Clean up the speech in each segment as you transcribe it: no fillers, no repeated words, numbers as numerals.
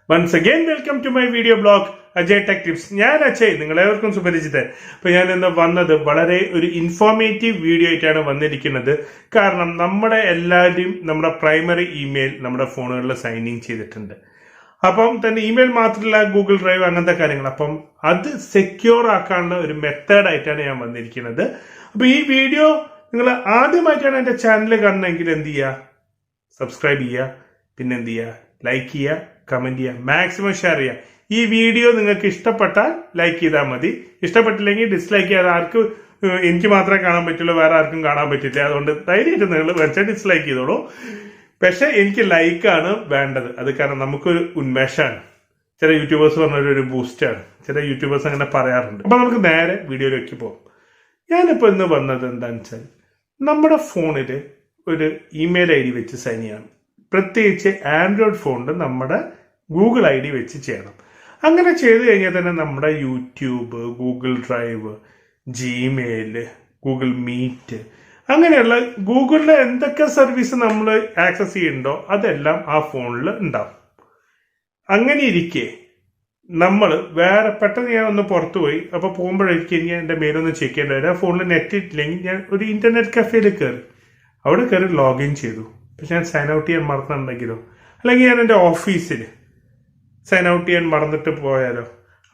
Once again, welcome to my video blog, AjayTechTips. ഞാൻ അജയ്, നിങ്ങളെവർക്കും സുപരിചിതൻ. അപ്പോൾ ഞാൻ ഇന്ന് വന്നത് വളരെ ഒരു ഇൻഫോർമേറ്റീവ് വീഡിയോ ആയിട്ടാണ് വന്നിരിക്കുന്നത്. കാരണം നമ്മുടെ എല്ലാവരും നമ്മുടെ പ്രൈമറി ഇമെയിൽ നമ്മുടെ ഫോണുകളിൽ സൈൻ ഇൻ ചെയ്തിട്ടുണ്ട്. അപ്പം തന്നെ ഇമെയിൽ മാത്രമല്ല ഗൂഗിൾ ഡ്രൈവ് അങ്ങനത്തെ കാര്യങ്ങൾ. അപ്പം അത് സെക്യൂർ ആക്കാനുള്ള ഒരു മെത്തേഡ് ആയിട്ടാണ് ഞാൻ വന്നിരിക്കുന്നത്. അപ്പോൾ ഈ വീഡിയോ നിങ്ങൾ ആദ്യമായിട്ടാണ് എൻ്റെ ചാനൽ കാണുന്നതെങ്കിൽ എന്ത് ചെയ്യുക, സബ്സ്ക്രൈബ് ചെയ്യുക, പിന്നെ എന്ത് ചെയ്യുക, ലൈക്ക് ചെയ്യുക, കമന്റ് ചെയ്യുക, മാക്സിമം ഷെയർ ചെയ്യുക. ഈ വീഡിയോ നിങ്ങൾക്ക് ഇഷ്ടപ്പെട്ടാൽ ലൈക്ക് ചെയ്താൽ മതി, ഇഷ്ടപ്പെട്ടില്ലെങ്കിൽ ഡിസ്ലൈക്ക് ചെയ്യാതെ. ആർക്കും എനിക്ക് മാത്രമേ കാണാൻ പറ്റുള്ളൂ, വേറെ ആർക്കും കാണാൻ പറ്റില്ല. അതുകൊണ്ട് ധൈര്യമായിട്ട് നിങ്ങൾ വെച്ചാൽ ഡിസ്ലൈക്ക് ചെയ്തോളൂ. പക്ഷെ എനിക്ക് ലൈക്കാണ് വേണ്ടത്. അത് കാരണം നമുക്കൊരു ഉന്മേഷമാണ്. ചില യൂട്യൂബേഴ്സ് പറഞ്ഞൊരു ബൂസ്റ്റാണ്. ചില യൂട്യൂബേഴ്സ് അങ്ങനെ പറയാറുണ്ട്. അപ്പൊ നമുക്ക് നേരെ വീഡിയോയിലേക്ക് പോകാം. ഞാനിപ്പോൾ ഇന്ന് വന്നത് എന്താണെന്ന് വെച്ചാൽ നമ്മുടെ ഫോണിൽ ഒരു ഇമെയിൽ ഐ ഡി വെച്ച് സൈൻ ചെയ്യണം. പ്രത്യേകിച്ച് ആൻഡ്രോയിഡ് ഫോണിൽ നമ്മുടെ ഗൂഗിൾ ഐ ഡി വെച്ച് ചെയ്യണം. അങ്ങനെ ചെയ്ത് കഴിഞ്ഞാൽ തന്നെ നമ്മുടെ YouTube, Google drive, Gmail, Google meet, അങ്ങനെയുള്ള ഗൂഗിളിലെ എന്തൊക്കെ സർവീസ് നമ്മൾ ആക്സസ് ചെയ്യുന്നുണ്ടോ അതെല്ലാം ആ ഫോണിൽ ഉണ്ടാവും. അങ്ങനെ ഇരിക്കെ നമ്മൾ വേറെ പെട്ടെന്ന് ഞാൻ ഒന്ന് പുറത്തു പോയി, അപ്പോൾ പോകുമ്പോഴേക്കും എനിക്ക് എൻ്റെ മെയിലൊന്ന് ചെക്ക് ചെയ്യേണ്ടി വരും. ആ ഫോണിൽ നെറ്റ് ഇട്ടില്ലെങ്കിൽ ഞാൻ ഒരു ഇന്റർനെറ്റ് കഫേയിൽ കയറി, അവിടെ കയറി ലോഗിൻ ചെയ്തു. പക്ഷെ ഞാൻ സൈൻ ഔട്ട് ചെയ്യാൻ മറന്നിട്ടുണ്ടെങ്കിലോ, അല്ലെങ്കിൽ ഞാൻ എൻ്റെ ഓഫീസിൽ സൈൻ ഔട്ട് ചെയ്യാൻ മറന്നിട്ട് പോയാലോ,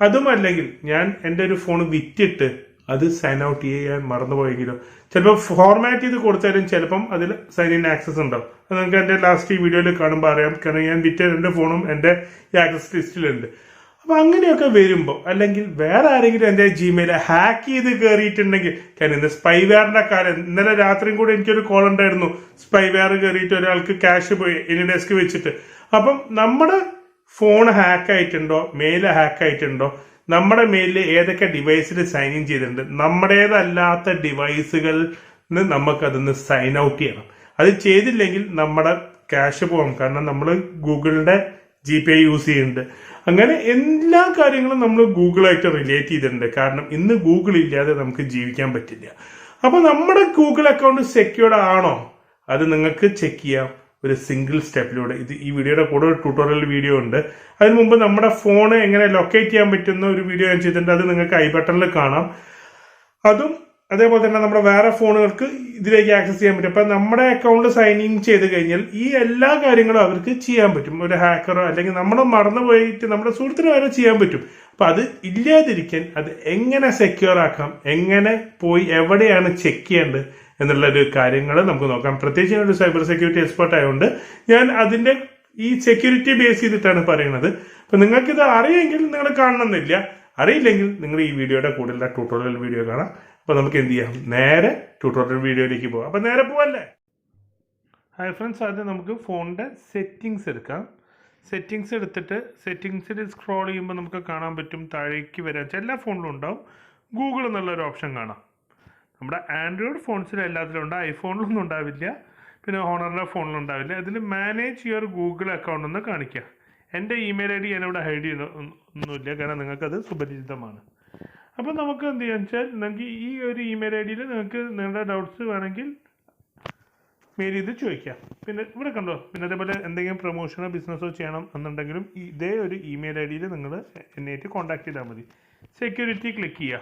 അതും അല്ലെങ്കിൽ ഞാൻ എൻ്റെ ഒരു ഫോൺ വിറ്റിട്ട് അത് സൈൻ ഔട്ട് ചെയ്യാൻ മറന്നുപോയെങ്കിലോ, ചിലപ്പോൾ ഫോർമാറ്റ് ചെയ്ത് കൊടുത്താലും ചിലപ്പം അതിൽ സൈൻ ഇൻ ആക്സസ് ഉണ്ടാവും. അത് നിങ്ങൾക്ക് എൻ്റെ ലാസ്റ്റ് ഈ വീഡിയോയിൽ കാണുമ്പോൾ അറിയാം. കാരണം ഞാൻ വിറ്റ എൻ്റെ ഫോണും എൻ്റെ ഈ ആക്സസ് ലിസ്റ്റിലുണ്ട്. അപ്പൊ അങ്ങനെയൊക്കെ വരുമ്പോൾ, അല്ലെങ്കിൽ വേറെ ആരെങ്കിലും എൻ്റെ ജിമെയിൽ ഹാക്ക് ചെയ്ത് കയറിയിട്ടുണ്ടെങ്കിൽ, കാരണം ഇന്ന് സ്പൈവെയറിന്റെ കാലം. ഇന്നലെ രാത്രിയും കൂടെ എനിക്കൊരു കോൾ ഉണ്ടായിരുന്നു, സ്പൈവെയർ കയറിയിട്ട് ഒരാൾക്ക് ക്യാഷ് പോയി ഇനി ഡെസ്ക് വെച്ചിട്ട്. അപ്പം നമ്മുടെ ഫോൺ ഹാക്ക് ആയിട്ടുണ്ടോ, മെയിൽ ഹാക്ക് ആയിട്ടുണ്ടോ, നമ്മുടെ മെയിലിൽ ഏതൊക്കെ ഡിവൈസിൽ സൈൻ ഇൻ ചെയ്തിട്ടുണ്ട്, നമ്മുടേതല്ലാത്ത ഡിവൈസുകളിൽ നിന്ന് നമുക്കതൊന്ന് സൈൻ ഔട്ട് ചെയ്യണം. അത് ചെയ്തില്ലെങ്കിൽ നമ്മുടെ ക്യാഷ് പോകും. കാരണം നമ്മൾ ഗൂഗിളിന്റെ GPay യൂസ് ചെയ്യുന്നുണ്ട്. അങ്ങനെ എല്ലാ കാര്യങ്ങളും നമ്മൾ ഗൂഗിളായിട്ട് റിലേറ്റ് ചെയ്തിട്ടുണ്ട്. കാരണം ഇന്ന് ഗൂഗിൾ ഇല്ലാതെ നമുക്ക് ജീവിക്കാൻ പറ്റില്ല. അപ്പൊ നമ്മുടെ ഗൂഗിൾ അക്കൗണ്ട് സെക്യൂർഡ് ആണോ, അത് നിങ്ങൾക്ക് ചെക്ക് ചെയ്യാം ഒരു സിംഗിൾ സ്റ്റെപ്പിലൂടെ. ഈ വീഡിയോയുടെ കൂടെ ഒരു ട്യൂട്ടോറിയൽ വീഡിയോ ഉണ്ട്. അതിന് മുമ്പ് നമ്മുടെ ഫോൺ എങ്ങനെ ലൊക്കേറ്റ് ചെയ്യാൻ പറ്റുന്ന ഒരു വീഡിയോ ഞാൻ ചെയ്തിട്ടുണ്ട്. അത് നിങ്ങൾക്ക് ഐ ബട്ടണിൽ കാണാം. അതും അതേപോലെ തന്നെ നമ്മുടെ വേറെ ഫോണുകൾക്ക് ഇതിലേക്ക് ആക്സസ് ചെയ്യാൻ പറ്റും. അപ്പൊ നമ്മുടെ അക്കൗണ്ട് സൈൻ ഇൻ ചെയ്ത് കഴിഞ്ഞാൽ ഈ എല്ലാ കാര്യങ്ങളും അവർക്ക് ചെയ്യാൻ പറ്റും. ഒരു ഹാക്കറോ അല്ലെങ്കിൽ നമ്മൾ മറന്നുപോയിട്ട് നമ്മുടെ സുഹൃത്തിന് വരെ ചെയ്യാൻ പറ്റും. അപ്പൊ അത് ഇല്ലാതിരിക്കാൻ അത് എങ്ങനെ സെക്യൂർ ആക്കാം, എങ്ങനെ പോയി എവിടെയാണ് ചെക്ക് ചെയ്യേണ്ടത് എന്നുള്ള ഒരു കാര്യങ്ങൾ നമുക്ക് നോക്കാം. പ്രത്യേകിച്ച് ഞാൻ ഒരു സൈബർ സെക്യൂരിറ്റി എക്സ്പെർട്ട് ആയതുകൊണ്ട് ഞാൻ അതിന്റെ ഈ സെക്യൂരിറ്റി ബേസ് ചെയ്തിട്ടാണ് പറയുന്നത്. അപ്പൊ നിങ്ങൾക്കിത് അറിയെങ്കിൽ നിങ്ങൾ കാണണമെന്നില്ല, അറിയില്ലെങ്കിൽ നിങ്ങൾ ഈ വീഡിയോയുടെ കൂടുതലുള്ള ട്യൂട്ടോറിയൽ വീഡിയോ കാണാം. അപ്പൊ നമുക്ക് എന്ത് ചെയ്യാം, നേരെ ട്യൂട്ടോറിയൽ വീഡിയോയിലേക്ക് പോകാം. അപ്പൊ നേരെ പോവല്ലേ. ഹായ് ഫ്രണ്ട്സ്, ആദ്യം നമുക്ക് ഫോണിന്റെ സെറ്റിങ്സ് എടുക്കാം. സെറ്റിങ്സ് എടുത്തിട്ട് സെറ്റിങ്സിൽ സ്ക്രോൾ ചെയ്യുമ്പോൾ നമുക്ക് കാണാൻ പറ്റും, താഴേക്ക് വരാൻ എല്ലാ ഫോണിലും ഉണ്ടാവും ഗൂഗിൾ എന്നുള്ളൊരു ഓപ്ഷൻ കാണാം. നമ്മുടെ ആൻഡ്രോയിഡ് ഫോൺസിൽ എല്ലാത്തിലും ഉണ്ട്, ഐഫോണിലൊന്നും ഉണ്ടാവില്ല, പിന്നെ ഹോണറിൻ്റെ ഫോണിലുണ്ടാവില്ല. ഇതിൽ മാനേജ് യുവർ ഗൂഗിൾ അക്കൗണ്ട് എന്ന് കാണിക്കുക. എൻ്റെ ഇമെയിൽ ഐ ഡി ഞാനിവിടെ ഹൈഡ് ചെയ്യുന്നൊന്നുമില്ല, കാരണം നിങ്ങൾക്കത് സുപരിചിതമാണ്. അപ്പം നമുക്ക് എന്ത് ചെയ്യാന്ന് വെച്ചാൽ, നിങ്ങൾക്ക് ഈ ഒരു ഇമെയിൽ ഐ ഡിയിൽ നിങ്ങൾക്ക് നിങ്ങളുടെ ഡൗട്ട്സ് വേണമെങ്കിൽ മെയിൽ ചെയ്ത് ചോദിക്കാം. പിന്നെ ഇവിടെ കണ്ടോ, പിന്നെ അതേപോലെ എന്തെങ്കിലും പ്രൊമോഷനോ ബിസിനസ്സോ ചെയ്യണം എന്നുണ്ടെങ്കിലും ഇതേ ഒരു ഇമെയിൽ ഐ ഡിയിൽ നിങ്ങൾ എന്നെയായിട്ട് കോൺടാക്ട് ചെയ്താൽ മതി. സെക്യൂരിറ്റി ക്ലിക്ക് ചെയ്യുക.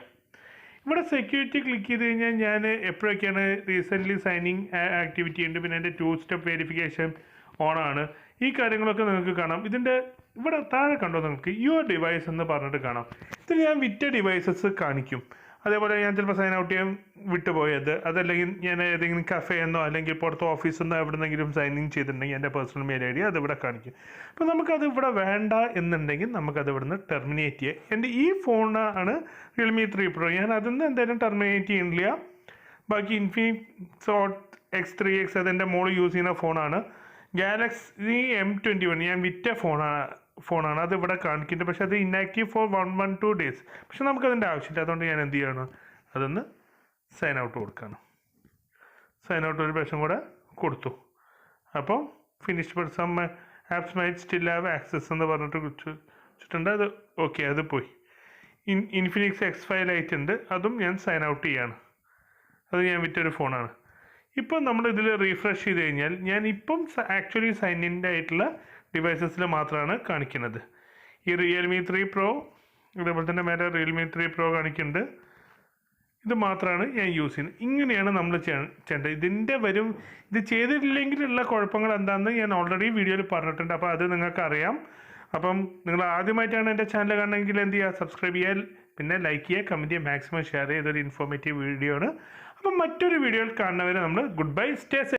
ഇവിടെ സെക്യൂരിറ്റി ക്ലിക്ക് ചെയ്ത് കഴിഞ്ഞാൽ ഞാൻ എപ്പോഴൊക്കെയാണ് റീസെൻ്റ്ലി സൈനിങ് ആക്ടിവിറ്റി ഉണ്ട്, പിന്നെ എൻ്റെ 2 സ്റ്റെപ്പ് വെരിഫിക്കേഷൻ ഓണാണ്. ഈ കാര്യങ്ങളൊക്കെ നിങ്ങൾക്ക് കാണാം. ഇതിൻ്റെ ഇവിടെ താഴെ കണ്ടോ, നിങ്ങൾക്ക് യുവർ ഡിവൈസ് എന്ന് പറഞ്ഞിട്ട് കാണാം. ഇതിൽ ഞാൻ വിറ്റ ഡിവൈസസ് കാണിക്കും. അതേപോലെ ഞാൻ ചിലപ്പോൾ സൈൻ ഔട്ട് ചെയ്യാൻ വിട്ടുപോയത്, അതല്ലെങ്കിൽ ഞാൻ ഏതെങ്കിലും കഫേന്നോ അല്ലെങ്കിൽ പുറത്ത് ഓഫീസിൽ നിന്നോ എവിടെന്നെങ്കിലും സൈൻ ഇൻ ചെയ്തിട്ടുണ്ടെങ്കിൽ എൻ്റെ പേഴ്സണൽ മെയിൽ ഐ ഡി അതിവിടെ കാണിക്കും. അപ്പോൾ നമുക്കത് ഇവിടെ വേണ്ട എന്നുണ്ടെങ്കിൽ നമുക്കത് ഇവിടെ നിന്ന് ടെർമിനേറ്റ് ചെയ്യാം. എൻ്റെ ഈ ഫോണാണ് റിയൽമി 3 Pro. ഞാൻ അതിൽ നിന്ന് എന്തായാലും ടെർമിനേറ്റ് ചെയ്യുന്നില്ല. ബാക്കി ഇൻഫിനിക്സ് X3X അതെൻ്റെ മോൾ യൂസ് ചെയ്യുന്ന ഫോണാണ്. ഗാലക്സി M21 ഞാൻ വിറ്റ ഫോണാണ് അത് ഇവിടെ കാണിക്കുന്നത്. പക്ഷെ അത് ഇനാക്റ്റീവ് ഫോർ 112 days. പക്ഷെ നമുക്കതിൻ്റെ ആവശ്യമില്ല. അതുകൊണ്ട് ഞാൻ എന്ത് ചെയ്യണം, അതൊന്ന് സൈൻ ഔട്ട് കൊടുക്കുകയാണ്. സൈൻ ഔട്ട് ഒരു പ്രാവശ്യം കൂടെ കൊടുത്തു. അപ്പോൾ finish but some apps might still have access എന്ന് പറഞ്ഞിട്ട് വെച്ചിട്ടുണ്ട്. അത് ഓക്കെ, അത് പോയി. ഇൻഫിനിക്സ് X5 ലൈറ്റ് ഉണ്ട്, അതും ഞാൻ സൈൻ ഔട്ട് ചെയ്യാണ്. അത് ഞാൻ വിറ്റൊരു ഫോണാണ്. ഇപ്പം നമ്മൾ ഇതിൽ റീഫ്രഷ് ചെയ്ത് കഴിഞ്ഞാൽ ഞാൻ ഇപ്പം ആക്ച്വലി സൈൻ ഇൻ ആയിട്ടുള്ള ഡിവൈസസിൽ മാത്രമാണ് കാണിക്കുന്നത്. ഈ റിയൽമി 3 പ്രോ, അതേപോലെ തന്നെ മേലെ റിയൽമി 3 പ്രോ കാണിക്കുന്നുണ്ട്. ഇത് മാത്രമാണ് ഞാൻ യൂസ് ചെയ്യുന്നത്. ഇങ്ങനെയാണ് നമ്മൾ ചെയ്യേണ്ടത്. ഇത് ചെയ്തിട്ടില്ലെങ്കിലുള്ള കുഴപ്പങ്ങൾ എന്താണെന്ന് ഞാൻ ഓൾറെഡി വീഡിയോയിൽ പറഞ്ഞിട്ടുണ്ട്. അപ്പോൾ അത് നിങ്ങൾക്ക് അറിയാം. അപ്പം നിങ്ങൾ ആദ്യമായിട്ടാണ് എൻ്റെ ചാനൽ കാണണമെങ്കിൽ എന്ത് ചെയ്യുക, സബ്സ്ക്രൈബ് ചെയ്യുക, പിന്നെ ലൈക്ക് ചെയ്യുക, കമൻറ്റ് ചെയ്യുക, മാക്സിമം ഷെയർ ചെയ്യുക. ഇതൊരു ഇൻഫോർമേറ്റീവ് വീഡിയോ ആണ്. അപ്പം മറ്റൊരു വീഡിയോയിൽ കാണുന്നവരെ നമ്മൾ ഗുഡ് ബൈ, സ്റ്റേ സേഫ്.